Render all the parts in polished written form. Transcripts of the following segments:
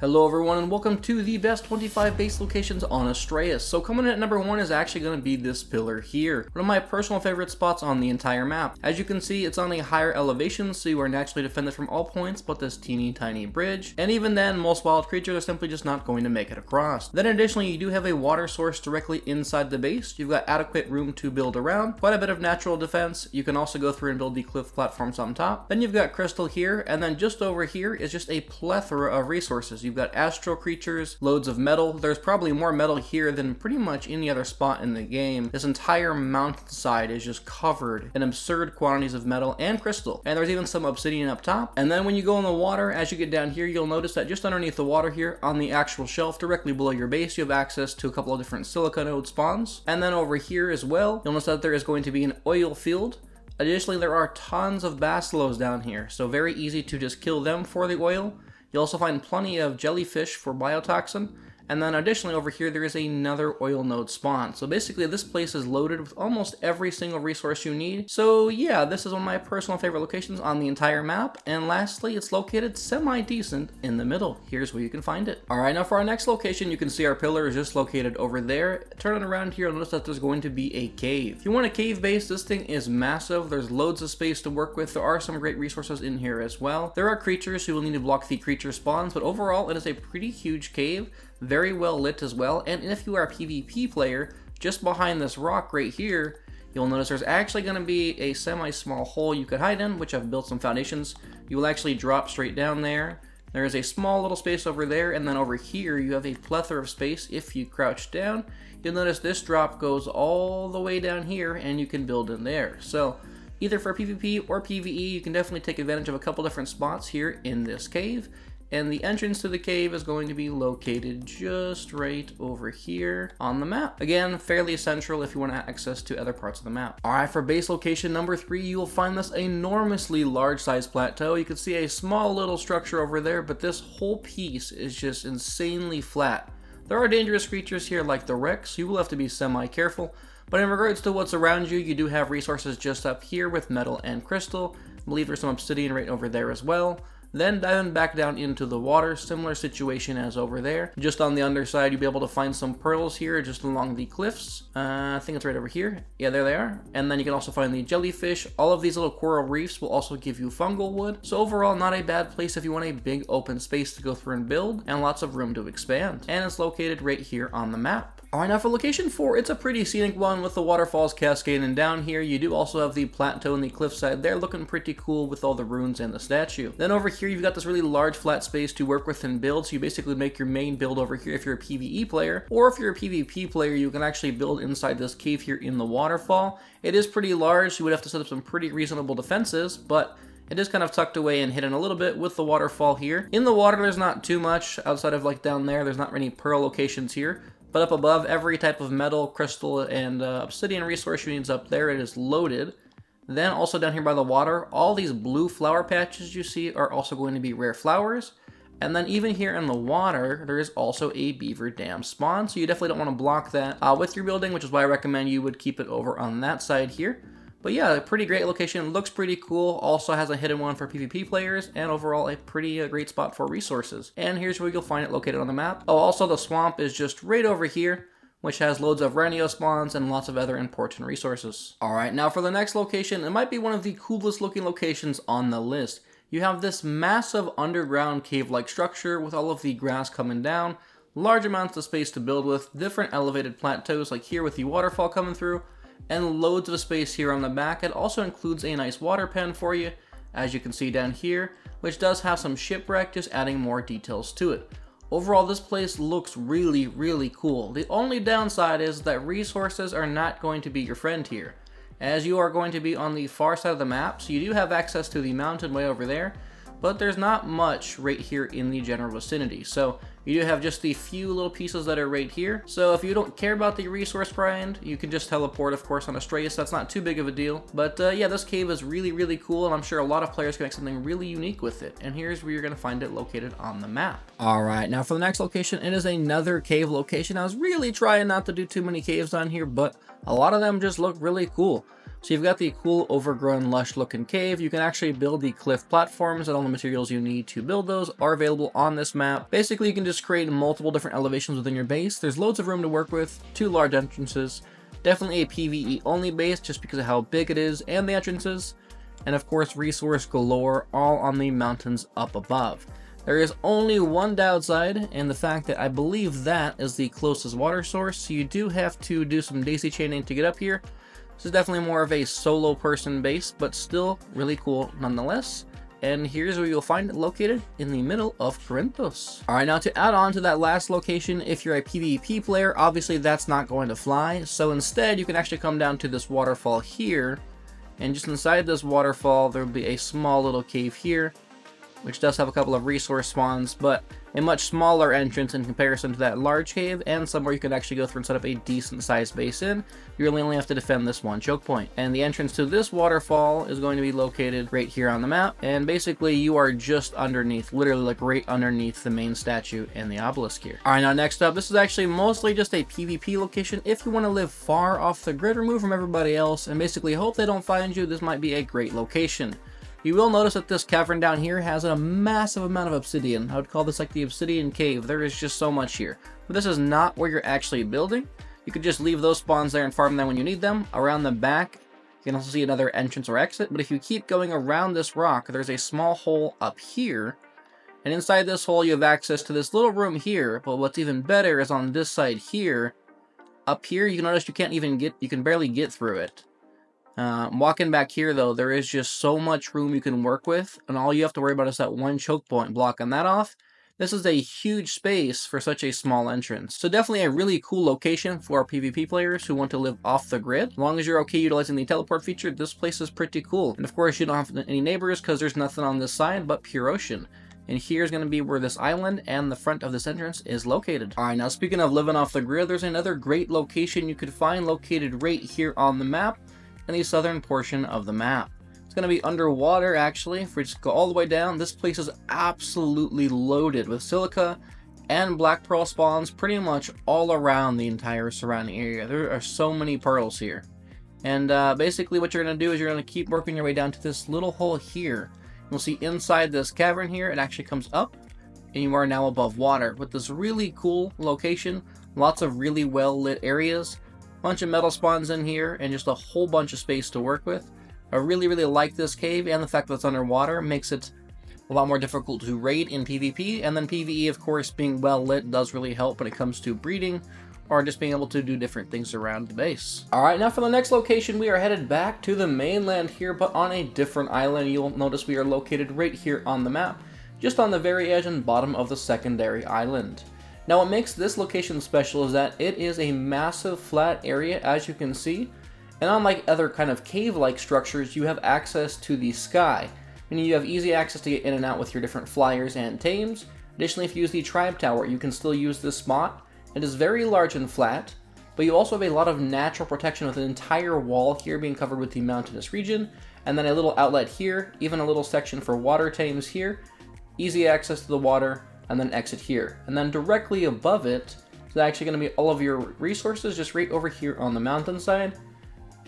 Hello everyone and welcome to the best 25 base locations on Astraeos. So coming in at number 1 is actually going to be this pillar here. One of my personal favorite spots on the entire map. As you can see, it's on a higher elevation, so you are naturally defended from all points but this teeny tiny bridge. And even then, most wild creatures are simply just not going to make it across. Then additionally, you do have a water source directly inside the base. You've got adequate room to build around, quite a bit of natural defense. You can also go through and build the cliff platforms on top. Then you've got crystal here, and then just over here is just a plethora of resources. You've got astral creatures, loads of metal. There's probably more metal here than pretty much any other spot in the game. This entire mountainside is just covered in absurd quantities of metal and crystal. And there's even some obsidian up top. And then when you go in the water, as you get down here, you'll notice that just underneath the water here, on the actual shelf directly below your base, you have access to a couple of different silica node spawns. And then over here as well, you'll notice that there is going to be an oil field. Additionally, there are tons of basilos down here, so very easy to just kill them for the oil. You'll also find plenty of jellyfish for biotoxin, and then additionally over here there is another oil node spawn. So basically this place is loaded with almost every single resource you need. So yeah, this is one of my personal favorite locations on the entire map, and lastly it's located semi-decent in the middle. Here's where you can find it. Alright, now for our next location, you can see our pillar is just located over there. Turn it around here and notice that there's going to be a cave. If you want a cave base, this thing is massive. There's loads of space to work with. There are some great resources in here as well. There are creatures who will need to block the creature spawns, but overall it is a pretty huge cave. Very well lit as well, and if you are a PvP player, just behind this rock right here, you'll notice there's actually going to be a semi-small hole you could hide in, which I've built some foundations. You will actually drop straight down there. There is a small little space over there, and then over here you have a plethora of space. If you crouch down, you'll notice this drop goes all the way down here, and you can build in there. So either for PvP or PvE, you can definitely take advantage of a couple different spots here in this cave. And the entrance to the cave is going to be located just right over here on the map. Again, fairly central if you want access to other parts of the map. Alright, for base location number 3, you will find this enormously large size plateau. You can see a small little structure over there, but this whole piece is just insanely flat. There are dangerous creatures here like the Rex. You will have to be semi-careful. But in regards to what's around you, you do have resources just up here with metal and crystal. I believe there's some obsidian right over there as well. Then diving back down into the water, similar situation as over there. Just on the underside, you'll be able to find some pearls here just along the cliffs. I think it's right over here. Yeah, there they are. And then you can also find the jellyfish. All of these little coral reefs will also give you fungal wood. So overall, not a bad place if you want a big open space to go through and build, and lots of room to expand. And it's located right here on the map. Alright, now for location 4, it's a pretty scenic one with the waterfalls cascading down here. You do also have the plateau and the cliffside there looking pretty cool with all the ruins and the statue. Then over here you've got this really large flat space to work with and build, so you basically make your main build over here if you're a PvE player, or if you're a PvP player you can actually build inside this cave here in the waterfall. It is pretty large, so you would have to set up some pretty reasonable defenses, but it is kind of tucked away and hidden a little bit with the waterfall here. In the water there's not too much outside of like down there. There's not many pearl locations here. But up above, every type of metal, crystal, and obsidian resource you need is up there. It is loaded. Then also down here by the water, all these blue flower patches you see are also going to be rare flowers. And then even here in the water, there is also a beaver dam spawn. So you definitely don't want to block that with your building, which is why I recommend you would keep it over on that side here. But yeah, a pretty great location, looks pretty cool, also has a hidden one for PvP players, and overall a pretty great spot for resources. And here's where you'll find it located on the map. Oh, also the swamp is just right over here, which has loads of rhino spawns and lots of other important resources. Alright, now for the next location, it might be one of the coolest looking locations on the list. You have this massive underground cave-like structure with all of the grass coming down, large amounts of space to build with, different elevated plateaus like here with the waterfall coming through, and loads of space here on the back. It also includes a nice water pen for you, as you can see down here, which does have some shipwreck, just adding more details to it. Overall, this place looks really, really cool. The only downside is that resources are not going to be your friend here, as you are going to be on the far side of the map, so you do have access to the mountain way over there, but there's not much right here in the general vicinity. So you do have just the few little pieces that are right here. So if you don't care about the resource grind, you can just teleport, of course, on Astraeos. That's not too big of a deal. But yeah, this cave is really, really cool, and I'm sure a lot of players can make something really unique with it. And here's where you're going to find it located on the map. Alright, now for the next location, it is another cave location. I was really trying not to do too many caves on here, but a lot of them just look really cool. So you've got the cool overgrown lush looking cave. You can actually build the cliff platforms, and all the materials you need to build those are available on this map. Basically you can just create multiple different elevations within your base. There's loads of room to work with, 2 large entrances, definitely a PvE only base just because of how big it is and the entrances, and of course resource galore all on the mountains up above. There is only one downside, and the fact that I believe that is the closest water source, so you do have to do some daisy chaining to get up here. This is definitely more of a solo person base, but still really cool nonetheless. And here's where you'll find it located in the middle of Corinthos. Alright, now to add on to that last location, if you're a PvP player, obviously that's not going to fly. So instead, you can actually come down to this waterfall here. And just inside this waterfall, there'll be a small little cave here, which does have a couple of resource spawns, but a much smaller entrance in comparison to that large cave, and somewhere you could actually go through and set up a decent sized base in. You really only have to defend this one choke point. And the entrance to this waterfall is going to be located right here on the map, and basically you are just underneath, literally like right underneath the main statue and the obelisk here. Alright, now next up, this is actually mostly just a PvP location. If you want to live far off the grid, remove from everybody else, and basically hope they don't find you, this might be a great location. You will notice that this cavern down here has a massive amount of obsidian. I would call this like the obsidian cave. There is just so much here. But this is not where you're actually building. You could just leave those spawns there and farm them when you need them. Around the back, you can also see another entrance or exit. But if you keep going around this rock, there's a small hole up here. And inside this hole, you have access to this little room here. But what's even better is on this side here. Up here, you notice you can barely get through it. Walking back here though, there is just so much room you can work with, and all you have to worry about is that one choke point, blocking that off. This is a huge space for such a small entrance. So definitely a really cool location for PvP players who want to live off the grid. As long as you're okay utilizing the teleport feature, this place is pretty cool. And of course you don't have any neighbors because there's nothing on this side but pure ocean. And here's going to be where this island and the front of this entrance is located. Alright, now speaking of living off the grid, there's another great location you could find located right here on the map, in the southern portion of the map. It's going to be underwater actually. If we just go all the way down, this place is absolutely loaded with silica and black pearl spawns pretty much all around the entire surrounding area. There are so many pearls here. And basically what you're going to do is you're going to keep working your way down to this little hole here. You'll see inside this cavern here, it actually comes up and you are now above water with this really cool location. Lots of really well lit areas. Bunch of metal spawns in here, and just a whole bunch of space to work with. I really like this cave, and the fact that it's underwater makes it a lot more difficult to raid in PvP, and then PvE, of course, being well lit does really help when it comes to breeding, or just being able to do different things around the base. Alright, now for the next location, we are headed back to the mainland here, but on a different island. You'll notice we are located right here on the map, just on the very edge and bottom of the secondary island. Now what makes this location special is that it is a massive flat area, as you can see, and unlike other kind of cave-like structures, you have access to the sky, meaning you have easy access to get in and out with your different flyers and tames. Additionally, if you use the tribe tower, you can still use this spot. It is very large and flat, but you also have a lot of natural protection with an entire wall here being covered with the mountainous region, and then a little outlet here, even a little section for water tames here, easy access to the water, and then exit here. And then directly above it is actually going to be all of your resources just right over here on the mountainside.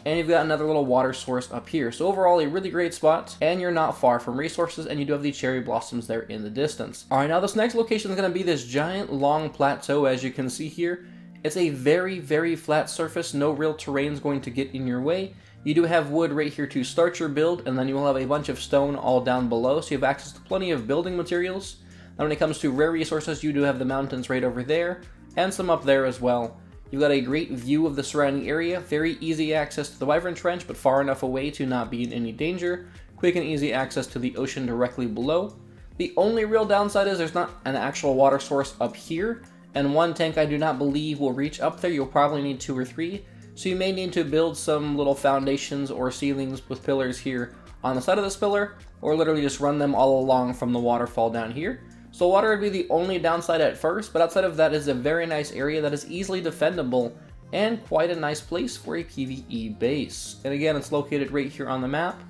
And you've got another little water source up here. So overall, a really great spot, and you're not far from resources, and you do have the cherry blossoms there in the distance. Alright, now this next location is going to be this giant long plateau, as you can see here. It's a very flat surface, no real terrain is going to get in your way. You do have wood right here to start your build, and then you will have a bunch of stone all down below, so you have access to plenty of building materials. And when it comes to rare resources, you do have the mountains right over there, and some up there as well. You've got a great view of the surrounding area, very easy access to the Wyvern Trench, but far enough away to not be in any danger. Quick and easy access to the ocean directly below. The only real downside is there's not an actual water source up here, and one tank I do not believe will reach up there. You'll probably need 2 or 3, so you may need to build some little foundations or ceilings with pillars here on the side of this pillar, or literally just run them all along from the waterfall down here. So water would be the only downside at first, but outside of that is a very nice area that is easily defendable and quite a nice place for a PvE base. And again, it's located right here on the map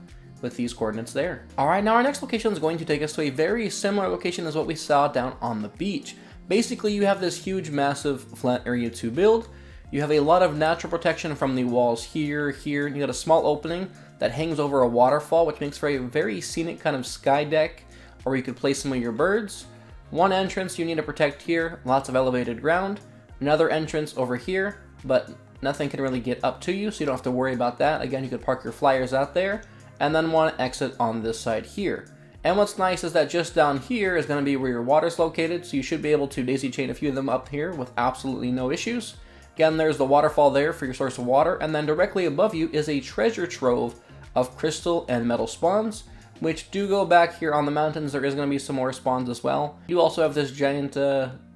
with these coordinates there. Alright, now our next location is going to take us to a very similar location as what we saw down on the beach. Basically, you have this huge, massive, flat area to build. You have a lot of natural protection from the walls here, and you got a small opening that hangs over a waterfall, which makes for a very scenic kind of sky deck, or you could place some of your birds. One entrance you need to protect here, lots of elevated ground. Another entrance over here, but nothing can really get up to you, so you don't have to worry about that. Again, you could park your flyers out there, and then one exit on this side here. And what's nice is that just down here is going to be where your water's located, so you should be able to daisy chain a few of them up here with absolutely no issues. Again, there's the waterfall there for your source of water, and then directly above you is a treasure trove of crystal and metal spawns, which do go back here on the mountains. There is going to be some more spawns as well. You also have this giant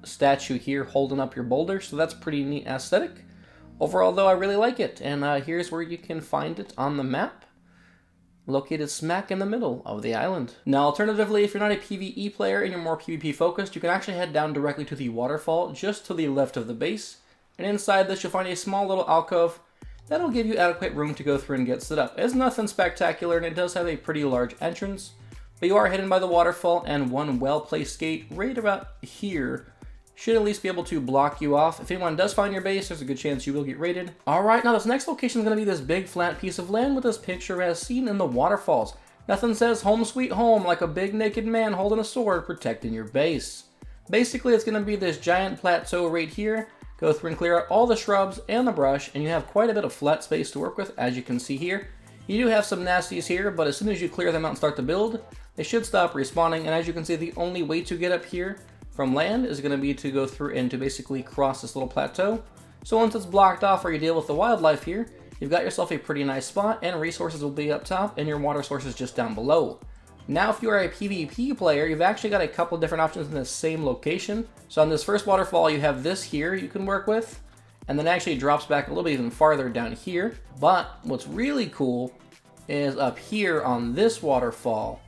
statue here holding up your boulder, so that's pretty neat aesthetic. Overall, though, I really like it, and here's where you can find it on the map, located smack in the middle of the island. Now, alternatively, if you're not a PvE player and you're more PvP focused, you can actually head down directly to the waterfall just to the left of the base, and inside this you'll find a small little alcove that'll give you adequate room to go through and get set up. It's nothing spectacular, and it does have a pretty large entrance, but you are hidden by the waterfall, and one well-placed gate right about here should at least be able to block you off. If anyone does find your base, there's a good chance you will get raided. Alright, now this next location is going to be this big flat piece of land with this picture as seen in the waterfalls. Nothing says home sweet home like a big naked man holding a sword protecting your base. Basically, it's going to be this giant plateau right here. Go through and clear out all the shrubs and the brush, and you have quite a bit of flat space to work with, as you can see here. You do have some nasties here, but as soon as you clear them out and start to build, they should stop respawning, and as you can see, the only way to get up here from land is going to be to go through and to basically cross this little plateau. So once it's blocked off or you deal with the wildlife here, you've got yourself a pretty nice spot, and resources will be up top, and your water source is just down below. Now, if you are a PvP player, you've actually got a couple different options in the same location. So on this first waterfall, you have this here you can work with, and then it actually drops back a little bit even farther down here. But what's really cool is up here on this waterfall,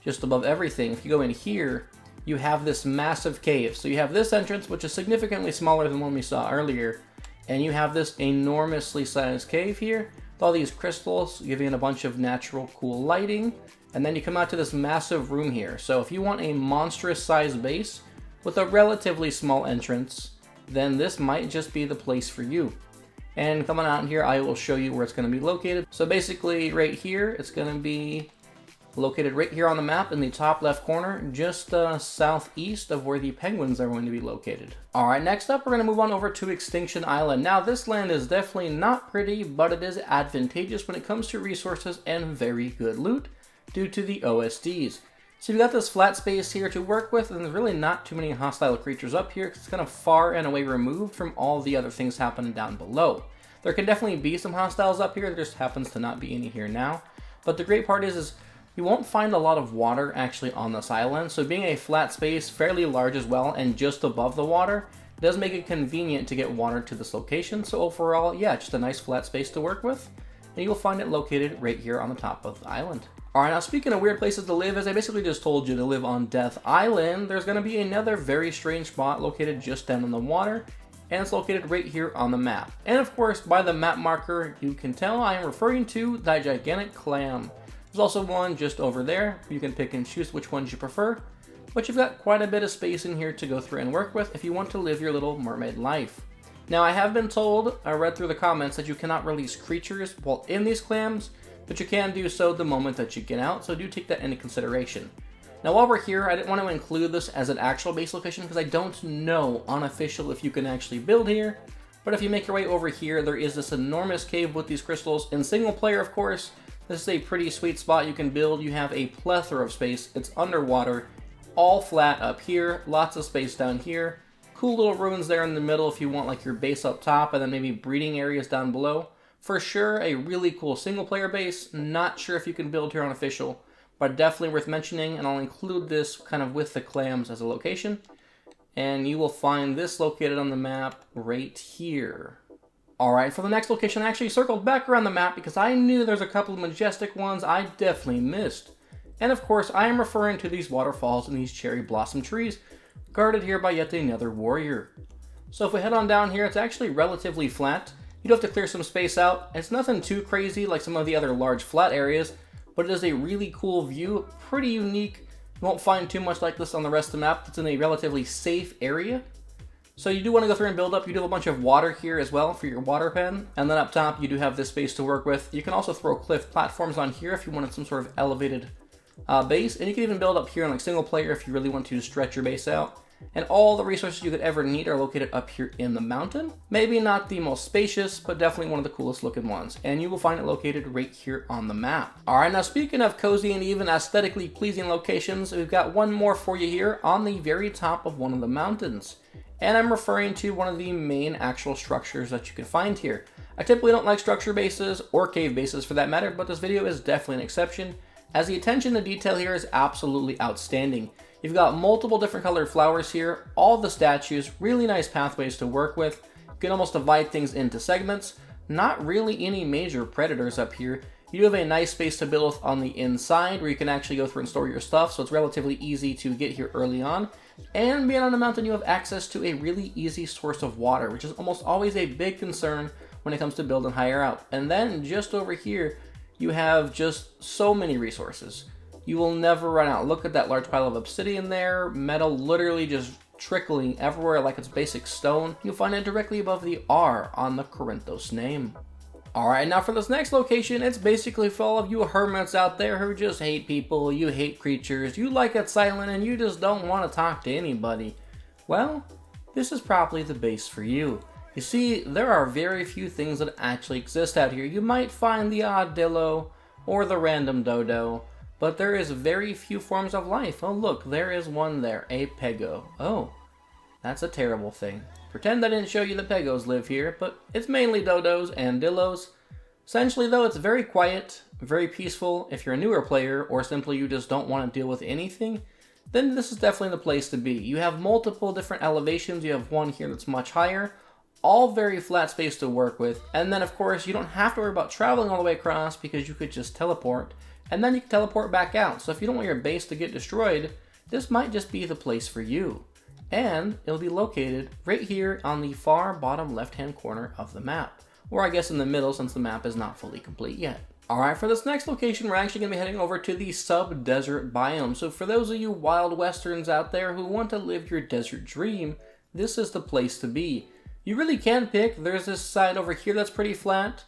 just above everything, if you go in here, you have this massive cave. So you have this entrance, which is significantly smaller than one we saw earlier, and you have this enormously sized cave here with all these crystals giving it a bunch of natural cool lighting. And then you come out to this massive room here. So if you want a monstrous sized base with a relatively small entrance, then this might just be the place for you. And coming out here, I will show you where it's going to be located. So basically right here, it's going to be located right here on the map in the top left corner, just southeast of where the penguins are going to be located. Alright, next up we're going to move on over to Extinction Island. Now this land is definitely not pretty, but it is advantageous when it comes to resources and very good loot, due to the OSDs. So you've got this flat space here to work with, and there's really not too many hostile creatures up here because it's kind of far and away removed from all the other things happening down below. There can definitely be some hostiles up here, there just happens to not be any here now. But the great part is you won't find a lot of water actually on this island, so being a flat space, fairly large as well, and just above the water, it does make it convenient to get water to this location. So overall, yeah, just a nice flat space to work with, and you'll find it located right here on the top of the island. Alright, now speaking of weird places to live, as I basically just told you to live on Death Island, there's going to be another very strange spot located just down in the water, and it's located right here on the map. And of course, by the map marker, you can tell I am referring to the gigantic clam. There's also one just over there. You can pick and choose which ones you prefer, but you've got quite a bit of space in here to go through and work with if you want to live your little mermaid life. Now, I have been told, I read through the comments, that you cannot release creatures while in these clams, but you can do so the moment that you get out, so do take that into consideration. Now while we're here, I didn't want to include this as an actual base location because I don't know unofficial if you can actually build here, but if you make your way over here, there is this enormous cave with these crystals. In single player, of course, this is a pretty sweet spot you can build. You have a plethora of space, it's underwater, all flat up here, lots of space down here, cool little ruins there in the middle if you want like your base up top, and then maybe breeding areas down below. For sure, a really cool single player base. Not sure if you can build here on official, but definitely worth mentioning, and I'll include this kind of with the clams as a location. And you will find this located on the map right here. Alright, for the next location, I actually circled back around the map because I knew there's a couple of majestic ones I definitely missed. And of course, I am referring to these waterfalls and these cherry blossom trees, guarded here by yet another warrior. So if we head on down here, it's actually relatively flat. You do have to clear some space out. It's nothing too crazy like some of the other large flat areas, but it is a really cool view, pretty unique. You won't find too much like this on the rest of the map. It's in a relatively safe area. So you do want to go through and build up. You do have a bunch of water here as well for your water pen. And then up top, you do have this space to work with. You can also throw cliff platforms on here if you wanted some sort of elevated base. And you can even build up here in like single player if you really want to stretch your base out. And all the resources you could ever need are located up here in the mountain. Maybe not the most spacious, but definitely one of the coolest looking ones. And you will find it located right here on the map. All right, now speaking of cozy and even aesthetically pleasing locations, we've got one more for you here on the very top of one of the mountains. And I'm referring to one of the main actual structures that you can find here. I typically don't like structure bases, or cave bases for that matter, but this video is definitely an exception, as the attention to detail here is absolutely outstanding. You've got multiple different colored flowers here, all the statues, really nice pathways to work with. You can almost divide things into segments. Not really any major predators up here. You do have a nice space to build with on the inside where you can actually go through and store your stuff, so it's relatively easy to get here early on. And being on a mountain, you have access to a really easy source of water, which is almost always a big concern when it comes to building higher out. And then just over here, you have just so many resources. You will never run out. Look at that large pile of obsidian there, metal literally just trickling everywhere like it's basic stone. You'll find it directly above the R on the Corinthos name. Alright, now for this next location, it's basically for all of you hermits out there who just hate people, you hate creatures, you like it silent, and you just don't want to talk to anybody. Well, this is probably the base for you. You see, there are very few things that actually exist out here. You might find the odd dillo or the random dodo, but there is very few forms of life. Oh look, there is one there, a pego. Oh, that's a terrible thing. Pretend I didn't show you the pegos live here, but it's mainly dodos and dillos. Essentially though, it's very quiet, very peaceful. If you're a newer player, or simply you just don't want to deal with anything, then this is definitely the place to be. You have multiple different elevations. You have one here that's much higher, all very flat space to work with. And then of course, you don't have to worry about traveling all the way across because you could just teleport. And then you can teleport back out. So if you don't want your base to get destroyed, this might just be the place for you. And it'll be located right here on the far bottom left-hand corner of the map. Or I guess in the middle, since the map is not fully complete yet. Alright, for this next location, we're actually going to be heading over to the sub-desert biome. So for those of you wild westerns out there who want to live your desert dream, this is the place to be. You really can pick. There's this side over here that's pretty flat,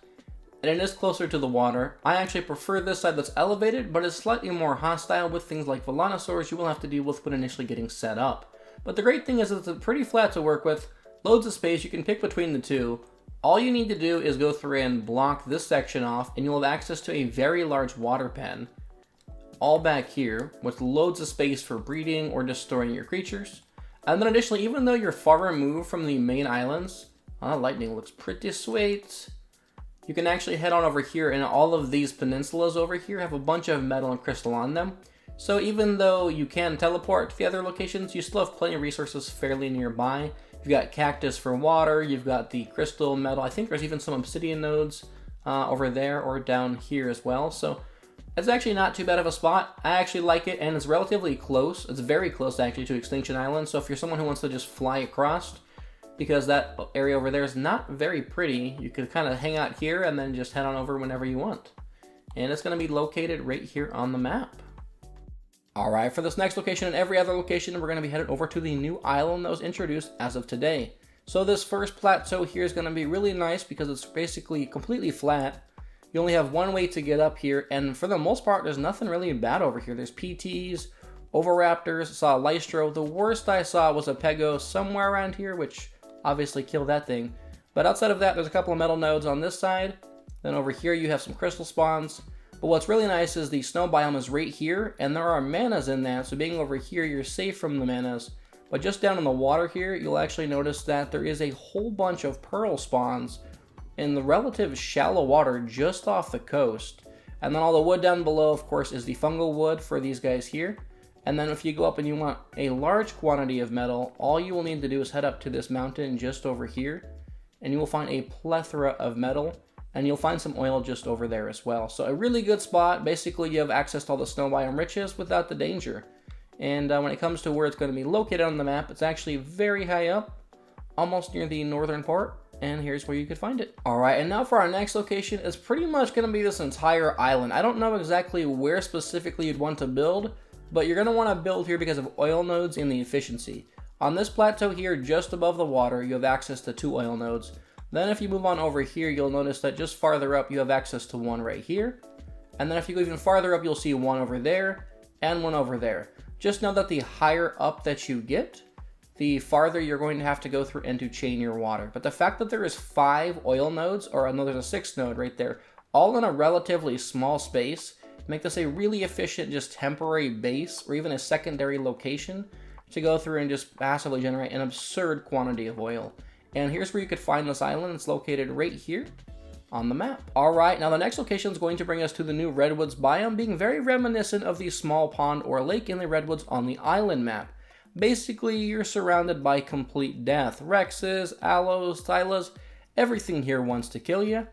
and it is closer to the water. I actually prefer this side that's elevated, but is slightly more hostile with things like Volanosaurs you will have to deal with when initially getting set up. But the great thing is it's pretty flat to work with, loads of space, you can pick between the two. All you need to do is go through and block this section off, and you'll have access to a very large water pen, all back here, with loads of space for breeding or just storing your creatures. And then additionally, even though you're far removed from the main islands, lightning looks pretty sweet. You can actually head on over here, and all of these peninsulas over here have a bunch of metal and crystal on them. So even though you can teleport to the other locations, you still have plenty of resources fairly nearby. You've got cactus for water, you've got the crystal metal, I think there's even some obsidian nodes over there or down here as well. So it's actually not too bad of a spot. I actually like it, and it's relatively close. It's very close actually to Extinction Island, so if you're someone who wants to just fly across, because that area over there is not very pretty, you could kind of hang out here and then just head on over whenever you want. And it's going to be located right here on the map. Alright, for this next location and every other location, we're going to be headed over to the new island that was introduced as of today. So this first plateau here is going to be really nice because it's basically completely flat. You only have one way to get up here, and for the most part, there's nothing really bad over here. There's PTs, Oviraptors, saw a Lystro. The worst I saw was a Pego somewhere around here, which obviously killed that thing. But outside of that, there's a couple of metal nodes on this side. Then over here, you have some crystal spawns. But what's really nice is the snow biome is right here, and there are manas in that, so being over here, you're safe from the manas. But just down in the water here, you'll actually notice that there is a whole bunch of pearl spawns in the relative shallow water just off the coast. And then all the wood down below, of course, is the fungal wood for these guys here. And then if you go up and you want a large quantity of metal, all you will need to do is head up to this mountain just over here, and you will find a plethora of metal. And you'll find some oil just over there as well. So a really good spot. Basically, you have access to all the snow biome riches without the danger. And when it comes to where it's going to be located on the map, it's actually very high up, almost near the northern part. And here's where you could find it. Alright, and now for our next location, it's pretty much going to be this entire island. I don't know exactly where specifically you'd want to build, but you're going to want to build here because of oil nodes and the efficiency. On this plateau here, just above the water, you have access to 2 oil nodes. Then if you move on over here, you'll notice that just farther up, you have access to 1 right here. And then if you go even farther up, you'll see 1 over there and 1 over there. Just know that the higher up that you get, the farther you're going to have to go through and to chain your water. But the fact that there is 5 oil nodes, or there's a 6th node right there, all in a relatively small space, make this a really efficient just temporary base or even a secondary location to go through and just massively generate an absurd quantity of oil. And here's where you could find this island. It's located right here on the map. Alright, now the next location is going to bring us to the new Redwoods biome, being very reminiscent of the small pond or lake in the Redwoods on the island map. Basically, you're surrounded by complete death. Rexes, aloes, thylas, everything here wants to kill you.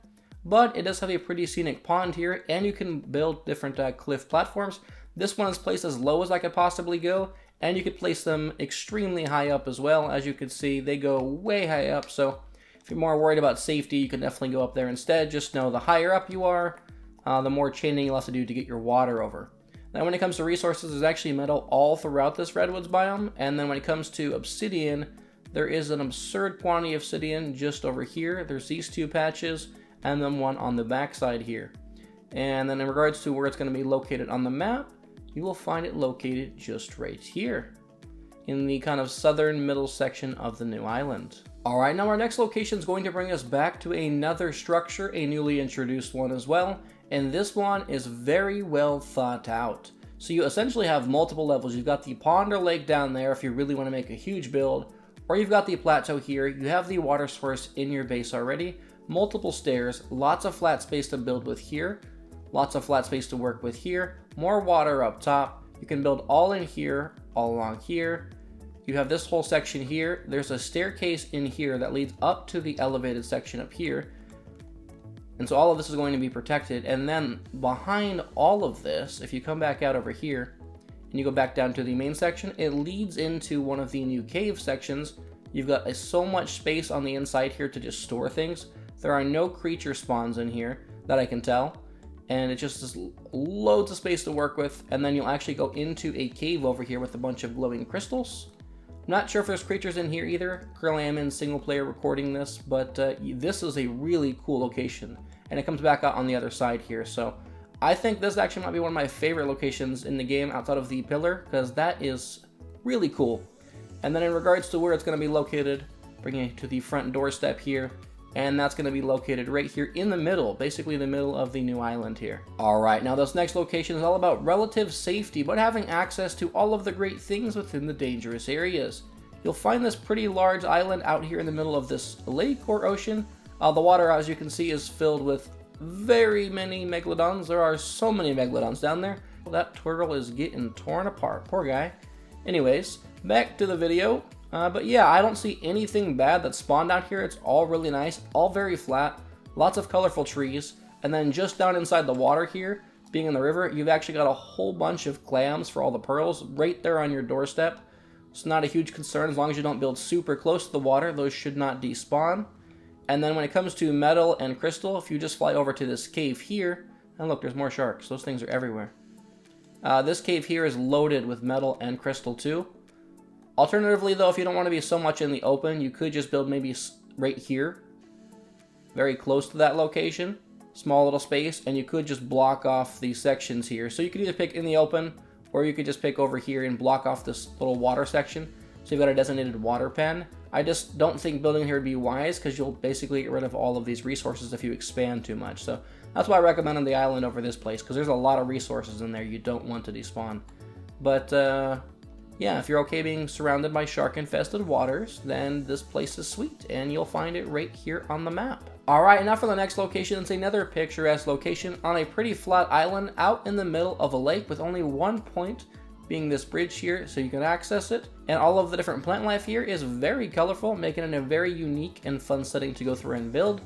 But it does have a pretty scenic pond here, and you can build different cliff platforms. This one is placed as low as I could possibly go, and you could place them extremely high up as well. As you can see, they go way high up, so if you're more worried about safety, you can definitely go up there instead. Just know the higher up you are, the more chaining you'll have to do to get your water over. Now when it comes to resources, there's actually metal all throughout this Redwoods biome, and then when it comes to obsidian, there is an absurd quantity of obsidian just over here. There's these 2 patches, and then 1 on the backside here. And then in regards to where it's going to be located on the map, you will find it located just right here, in the kind of southern middle section of the new island. Alright, now our next location is going to bring us back to another structure, a newly introduced one as well. And this one is very well thought out. So you essentially have multiple levels. You've got the pond or lake down there if you really want to make a huge build, or you've got the plateau here. You have the water source in your base already, multiple stairs, lots of flat space to build with here, lots of flat space to work with here, more water up top. You can build all in here, all along here. You have this whole section here. There's a staircase in here that leads up to the elevated section up here. And so all of this is going to be protected. And then behind all of this, if you come back out over here and you go back down to the main section, it leads into one of the new cave sections. You've got so much space on the inside here to just store things. There are no creature spawns in here that I can tell. And it just is loads of space to work with. And then you'll actually go into a cave over here with a bunch of glowing crystals. I'm not sure if there's creatures in here either. Currently I'm in single player recording this, but this is a really cool location. And it comes back out on the other side here. So I think this actually might be one of my favorite locations in the game outside of the pillar, because that is really cool. And then in regards to where it's going to be located, bringing it to the front doorstep here, and that's going to be located right here in the middle, basically the middle of the new island here. Alright, now this next location is all about relative safety, but having access to all of the great things within the dangerous areas. You'll find this pretty large island out here in the middle of this lake or ocean. The water, as you can see, is filled with very many megalodons. There are so many megalodons down there. That turtle is getting torn apart. Poor guy. Anyways, back to the video. But yeah, I don't see anything bad that spawned out here. It's all really nice, all very flat, lots of colorful trees. And then just down inside the water here, being in the river, you've actually got a whole bunch of clams for all the pearls right there on your doorstep. It's not a huge concern as long as you don't build super close to the water. Those should not despawn. And then when it comes to metal and crystal, if you just fly over to this cave here, and look, there's more sharks. Those things are everywhere. This cave here is loaded with metal and crystal too. Alternatively though, if you don't want to be so much in the open, you could just build maybe right here, very close to that location, small little space, and you could just block off these sections here. So you could either pick in the open, or you could just pick over here and block off this little water section. So you've got a designated water pen. I just don't think building here would be wise, because you'll basically get rid of all of these resources if you expand too much. So that's why I recommended the island over this place, because there's a lot of resources in there you don't want to despawn. But yeah, if you're okay being surrounded by shark-infested waters, then this place is sweet, and you'll find it right here on the map. Alright, now for the next location. It's another picturesque location on a pretty flat island out in the middle of a lake with only one point being this bridge here so you can access it. And all of the different plant life here is very colorful, making it a very unique and fun setting to go through and build.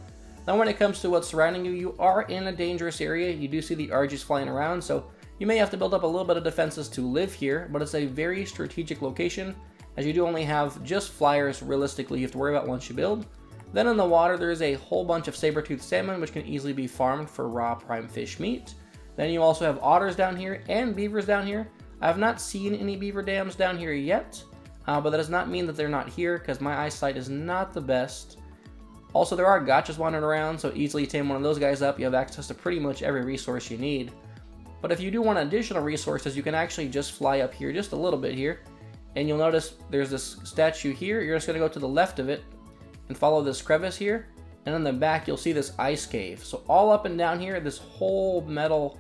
Now when it comes to what's surrounding you, you are in a dangerous area. You do see the Argies flying around, so you may have to build up a little bit of defenses to live here, but it's a very strategic location, as you do only have just flyers realistically you have to worry about once you build. Then in the water, there is a whole bunch of saber-toothed salmon, which can easily be farmed for raw prime fish meat. Then you also have otters down here and beavers down here. I have not seen any beaver dams down here yet, but that does not mean that they're not here, because my eyesight is not the best. Also, there are gotchas wandering around, so easily tame one of those guys up. You have access to pretty much every resource you need. But if you do want additional resources, you can actually just fly up here just a little bit here, and you'll notice there's this statue here. You're just going to go to the left of it and follow this crevice here, and in the back you'll see this ice cave. So all up and down here, this whole metal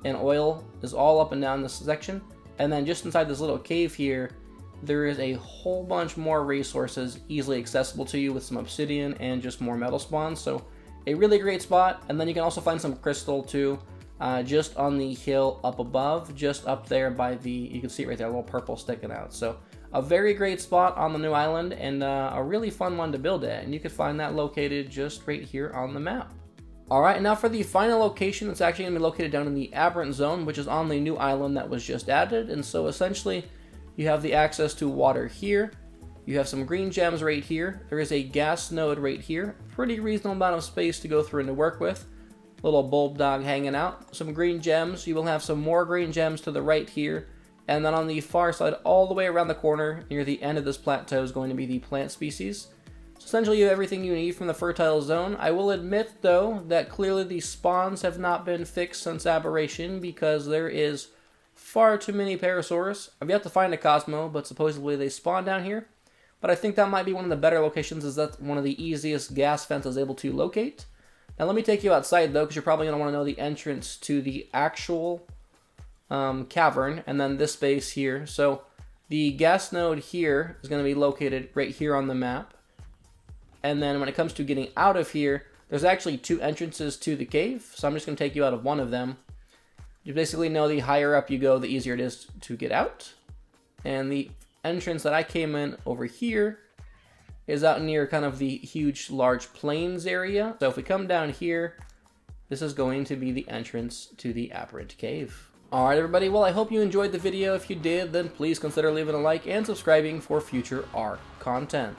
and oil is all up and down this section, and then just inside this little cave here, there is a whole bunch more resources easily accessible to you with some obsidian and just more metal spawns. So a really great spot. And then you can also find some crystal too, just on the hill up above, just up there by the, you can see it right there, a little purple sticking out. So a very great spot on the new island, and a really fun one to build at, and you can find that located just right here on the map. Alright, now for the final location, it's actually going to be located down in the Aberrant Zone, which is on the new island that was just added. And so essentially you have the access to water here, you have some green gems right here, there is a gas node right here, pretty reasonable amount of space to go through and to work with, little bulb dog hanging out, some green gems, you will have some more green gems to the right here, and then on the far side all the way around the corner near the end of this plateau is going to be the plant species. So essentially you have everything you need from the fertile zone. I will admit though that clearly the spawns have not been fixed since Aberration, because there is far too many Parasaurus. I've yet to find a Cosmo, but supposedly they spawn down here. But I think that might be one of the better locations, as that's one of the easiest gas fences able to locate. Now let me take you outside though, because you're probably going to want to know the entrance to the actual cavern, and then this space here. So the gas node here is going to be located right here on the map. And then when it comes to getting out of here, there's actually two entrances to the cave. So I'm just going to take you out of one of them. You basically know the higher up you go, the easier it is to get out. And the entrance that I came in over here is out near kind of the huge large plains area. So if we come down here, this is going to be the entrance to the Aberrant Cave. Alright everybody, well I hope you enjoyed the video. If you did, then please consider leaving a like and subscribing for future Ark content.